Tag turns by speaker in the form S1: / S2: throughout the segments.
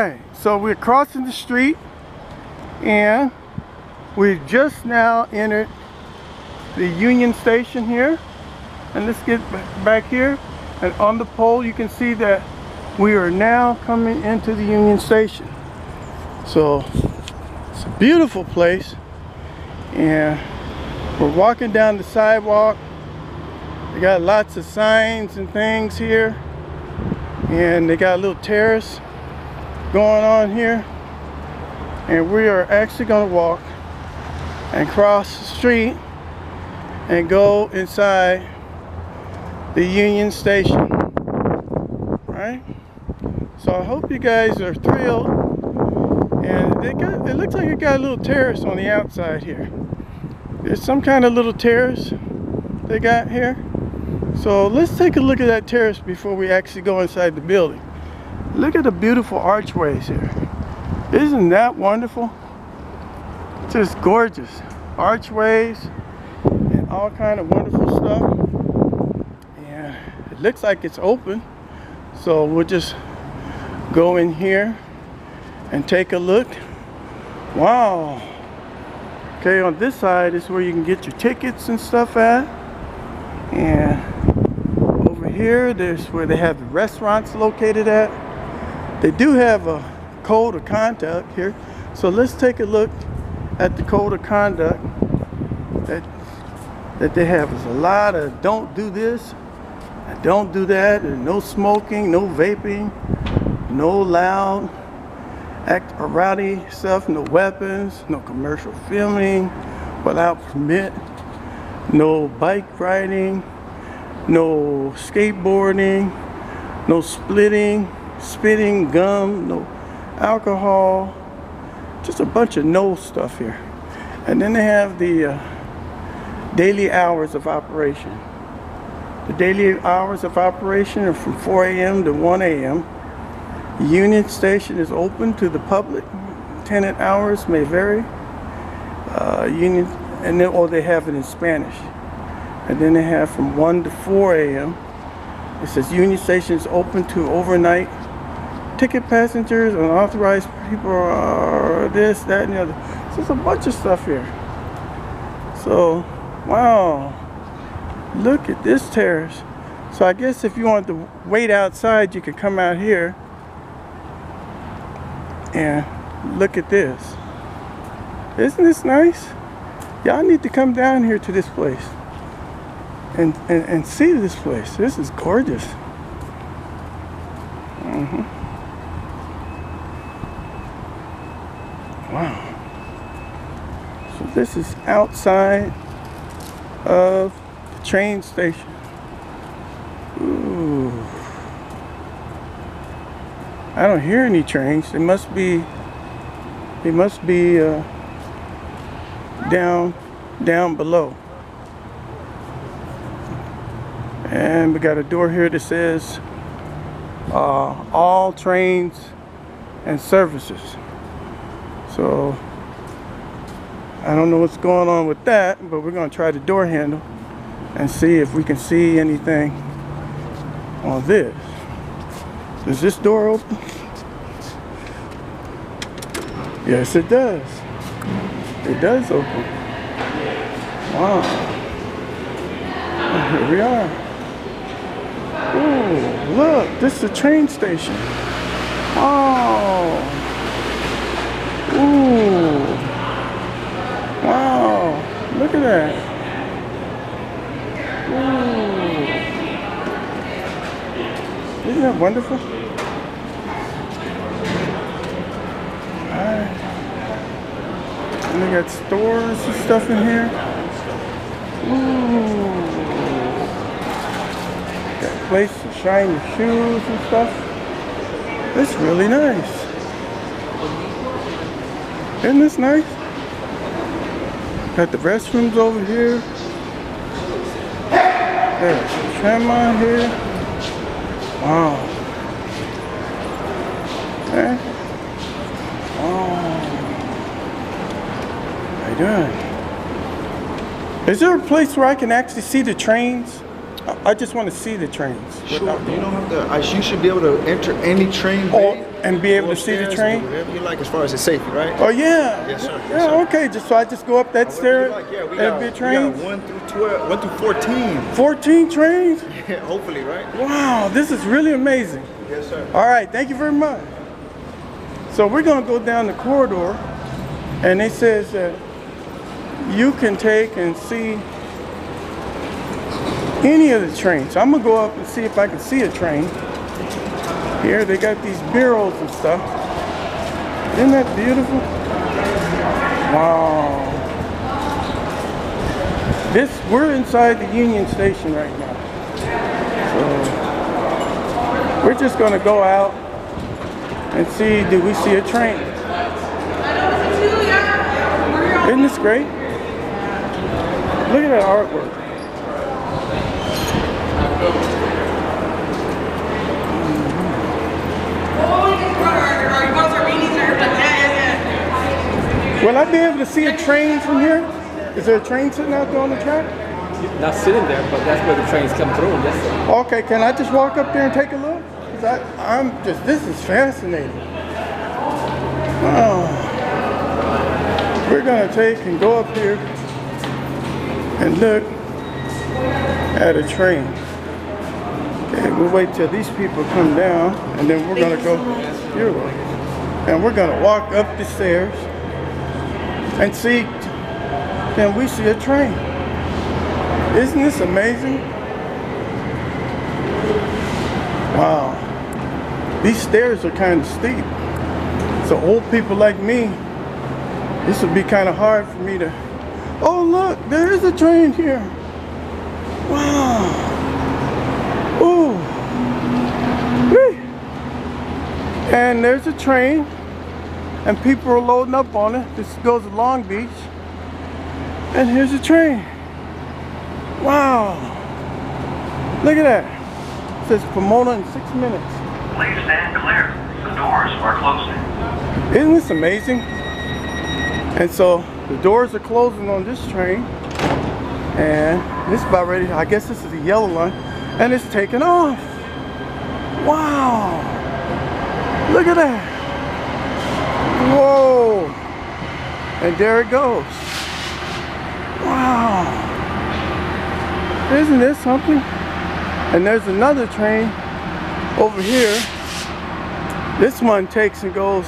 S1: Alright, so we're crossing the street and we just now entered the Union Station here. And let's get back here, and on the pole you can see that we are now coming into the Union Station. So it's a beautiful place, and we're walking down the sidewalk. They got lots of signs and things here, and they got a little terrace going on here, and we are actually going to walk and cross the street and go inside the Union Station. Right? So I hope you guys are thrilled, and it looks like it got a little terrace on the outside here. There's some kind of little terrace they got here. So let's take a look at that terrace before we actually go inside the building. Look at the beautiful archways here. Isn't that wonderful? Just gorgeous archways and all kind of wonderful stuff. And it looks like it's open, so we'll just go in here and take a look. Wow. Okay, on this side is where you can get your tickets and stuff at, and over here there's where they have the restaurants located at. They do have a code of conduct here, so let's take a look at the code of conduct that they have. There's a lot of don't do this and don't do that, and no smoking, no vaping, no loud or rowdy stuff, no weapons, no commercial filming without permit, no bike riding, no skateboarding, no splitting, spitting gum, no alcohol, just a bunch of no stuff here. And then they have the daily hours of operation. The daily hours of operation are from 4 a.m. to 1 a.m. Union Station is open to the public. Tenant hours may vary. Or they have it in Spanish. And then they have from 1 to 4 a.m. It says Union Station is open to overnight ticket passengers, unauthorized people, are this, that, and the other. So there's a bunch of stuff here. So, wow, look at this terrace. So I guess if you want to wait outside, you could come out here and look at this. Isn't this nice? Y'all need to come down here to this place and see this place. This is gorgeous. Wow. So this is outside of the train station. Ooh. I don't hear any trains. They must be down below. And we got a door here that says all trains and services. So I don't know what's going on with that, but we're going to try the door handle and see if we can see anything on this. Does this door open? Yes, it does. It does open. Wow. And here we are. Oh, look, this is a train station. Oh. Ooh. Wow. Look at that. Ooh. Isn't that wonderful? Alright. And they got stores and stuff in here. Ooh. Got a place to shine your shoes and stuff. It's really nice. Isn't this nice? Got the restrooms over here. There's a tram on here. Wow. Okay. Oh. How you doing? Is there a place where I can actually see the trains? I just want to see the trains.
S2: Sure. You don't have to. You should be able to enter any train bay
S1: and be able to see the train.
S2: Whatever you like, as far as it's safety, right?
S1: Oh yeah.
S2: Yes, sir.
S1: Yeah. Yes, sir. Okay. So I just go up that stair.
S2: Yeah, we
S1: got,
S2: be
S1: a train.
S2: We got 1 through 12, 1 through 14.
S1: 14 trains.
S2: Yeah, hopefully, right?
S1: Wow, this is really amazing.
S2: Yes, sir.
S1: All right. Thank you very much. So we're gonna go down the corridor, and it says that you can take and see any of the trains. So I'm gonna go up and see if I can see a train. Here they got these murals and stuff. Isn't that beautiful? Wow. We're inside the Union Station right now. So we're just gonna go out and see, do we see a train? Isn't this great? Look at that artwork. Will I be able to see a train from here? Is there a train sitting out there on the track?
S3: Not sitting there, but that's where the trains come through, yes sir.
S1: Okay, can I just walk up there and take a look? This is fascinating. Oh. We're gonna take and go up here and look at a train. Okay, we'll wait till these people come down, and then we're gonna go here. And we're gonna walk up the stairs and see, can we see a train? Isn't this amazing? Wow. These stairs are kind of steep. So old people like me, this would be kind of hard for me to, oh look, there is a train here. Wow. Ooh. Whee. And there's a train, and people are loading up on it. This goes to Long Beach. And here's a train. Wow. Look at that. It says Pomona in 6 minutes.
S4: Please stand clear. The doors are closing.
S1: Isn't this amazing? And so the doors are closing on this train. And this is about ready. I guess this is the yellow line. And it's taking off. Wow. Look at that. Whoa. And there it goes. Wow. Isn't this something? And there's another train over here. This one takes and goes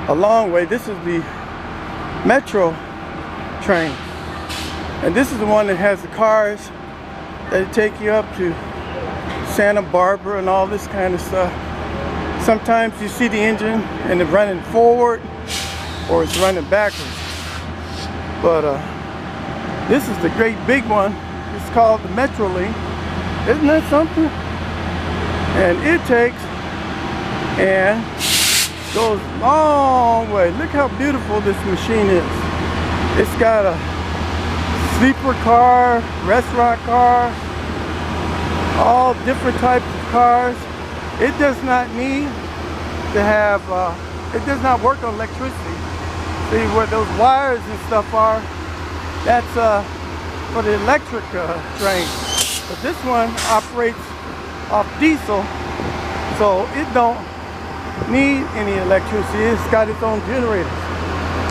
S1: a long way. This is the Metro train. And this is the one that has the cars that take you up to Santa Barbara and all this kind of stuff. Sometimes you see the engine and it's running forward or it's running backwards. But this is the great big one. It's called the Metrolink. Isn't that something? And it takes and goes a long way. Look how beautiful this machine is. It's got a sleeper car, restaurant car, all different types of cars. It does not need to have, it does not work on electricity. See where those wires and stuff are, that's for the electric train. But this one operates off diesel, so it don't need any electricity. It's got its own generators.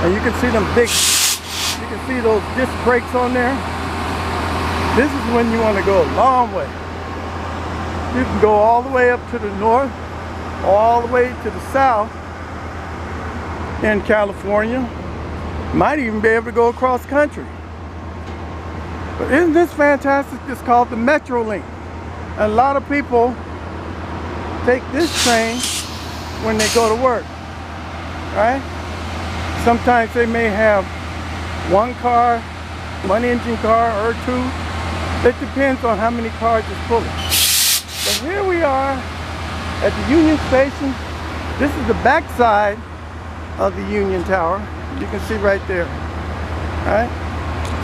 S1: And you can see them big, you can see those disc brakes on there. This is when you want to go a long way. You can go all the way up to the north, all the way to the south in California. Might even be able to go across country. But isn't this fantastic? It's called the Metrolink. A lot of people take this train when they go to work, right? Sometimes they may have one car, one engine car or two. It depends on how many cars it's pulling. But here we are at the Union Station. This is the back side of the Union Tower. You can see right there, right?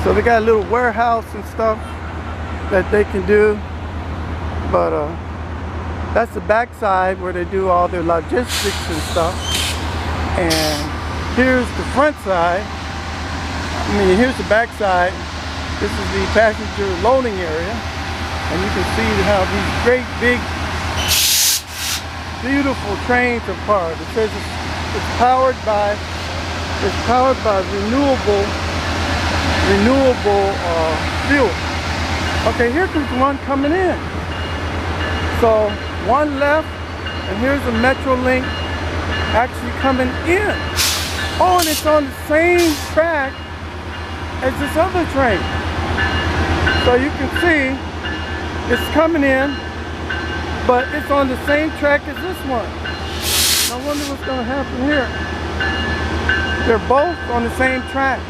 S1: So they got a little warehouse and stuff that they can do. But that's the back side where they do all their logistics and stuff. And here's the front side. I mean, here's the back side. This is the passenger loading area. And you can see how these great big beautiful trains are powered. It says it's powered by renewable fuel. Okay, here comes one coming in. So one left, and here's a Metrolink actually coming in. Oh, and it's on the same track as this other train. So you can see it's coming in, but it's on the same track as this one. I wonder what's going to happen here. They're both on the same track.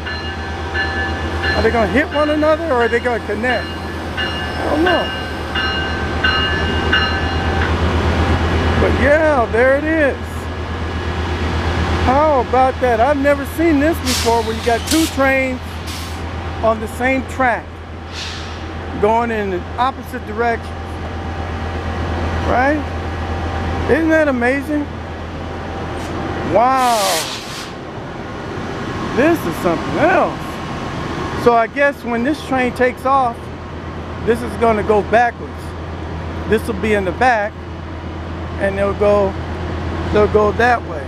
S1: Are they going to hit one another, or are they going to connect? I don't know. But yeah, there it is. How about that? I've never seen this before, where you got two trains on the same track going in the opposite directions. Right? Isn't that amazing? Wow. This is something else. So I guess when this train takes off, this is going to go backwards. This will be in the back, and they'll go that way.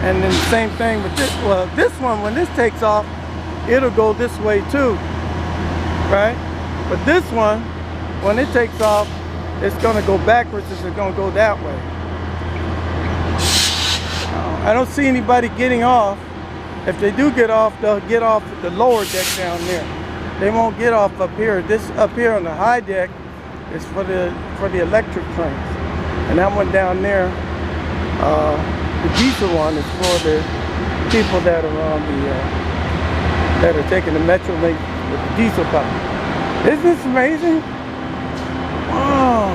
S1: And then the same thing with this. Well, this one, when this takes off, it'll go this way too, right? But this one, when it takes off, it's going to go backwards. It's going to go that way. I don't see anybody getting off. If they do get off, they'll get off at the lower deck down there. They won't get off up here. This up here on the high deck is for the electric trains, and that one down there, the diesel one, is for the people that are on that are taking the Metrolink with the diesel power. Isn't this amazing? Wow!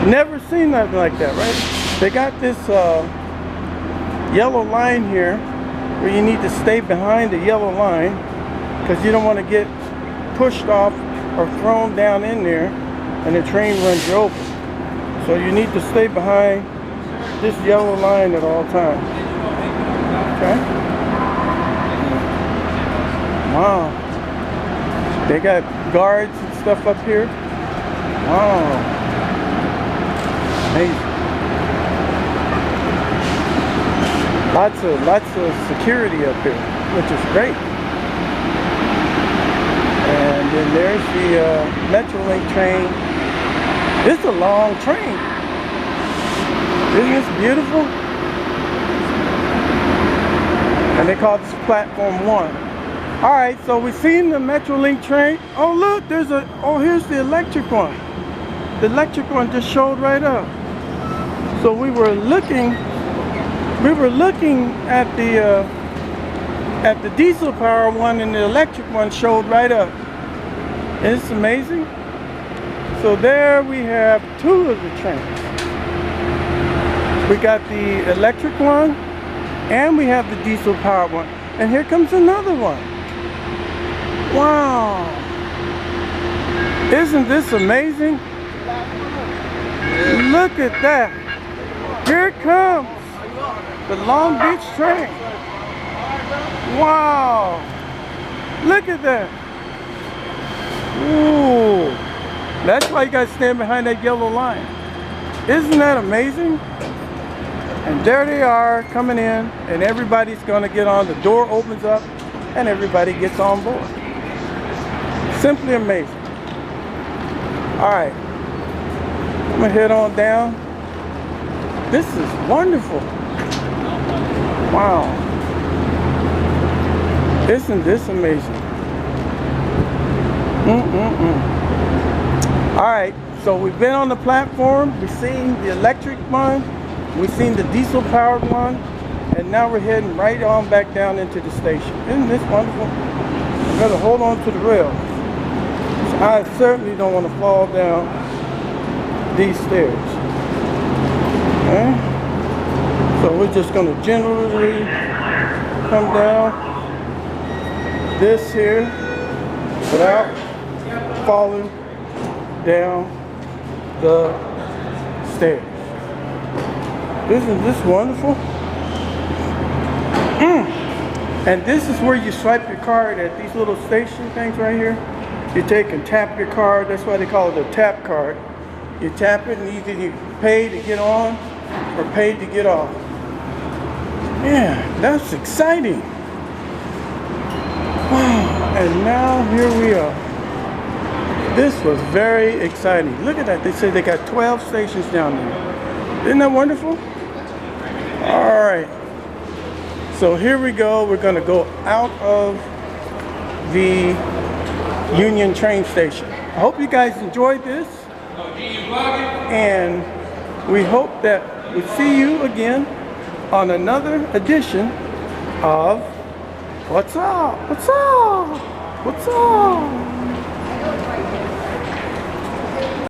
S1: Never seen nothing like that, right? They got this yellow line here, where you need to stay behind the yellow line, because you don't want to get pushed off or thrown down in there and the train runs you over. So you need to stay behind this yellow line at all times. Okay? Wow. They got guards and stuff up here. Wow. Amazing. Lots of security up here, which is great. And then there's the Metrolink train. This is a long train. Isn't this beautiful? And they call this platform 1. All right, so we've seen the Metrolink train. Oh look, here's the electric one. The electric one just showed right up. So we were looking at the diesel power one, and the electric one showed right up. Isn't this amazing? So there we have two of the trains. We got the electric one, and we have the diesel powered one. And here comes another one. Wow. Isn't this amazing? Look at that. Here it comes. The Long Beach train. Wow. Look at that. Ooh. That's why you guys stand behind that yellow line. Isn't that amazing? And there they are coming in, and everybody's gonna get on. The door opens up and everybody gets on board. Simply amazing. All right, I'm gonna head on down. This is wonderful. Wow. Isn't this amazing? All right, so we've been on the platform. We've seen the electric one. We've seen the diesel powered one. And now we're heading right on back down into the station. Isn't this wonderful? I'm gonna hold on to the rails. I certainly don't want to fall down these stairs. Okay? So we're just gonna generally come down this here without falling down the stairs. Isn't this wonderful? And this is where you swipe your card at these little station things right here. You take and tap your card. That's why they call it a tap card. You tap it and either you pay to get on or pay to get off. Yeah, that's exciting. Wow, and now here we are. This was very exciting. Look at that. They say they got 12 stations down there. Isn't that wonderful? All right. So here we go. We're going to go out of the Union train station. I hope you guys enjoyed this. And we hope that we see you again on another edition of What's Up? What's Up? What's Up?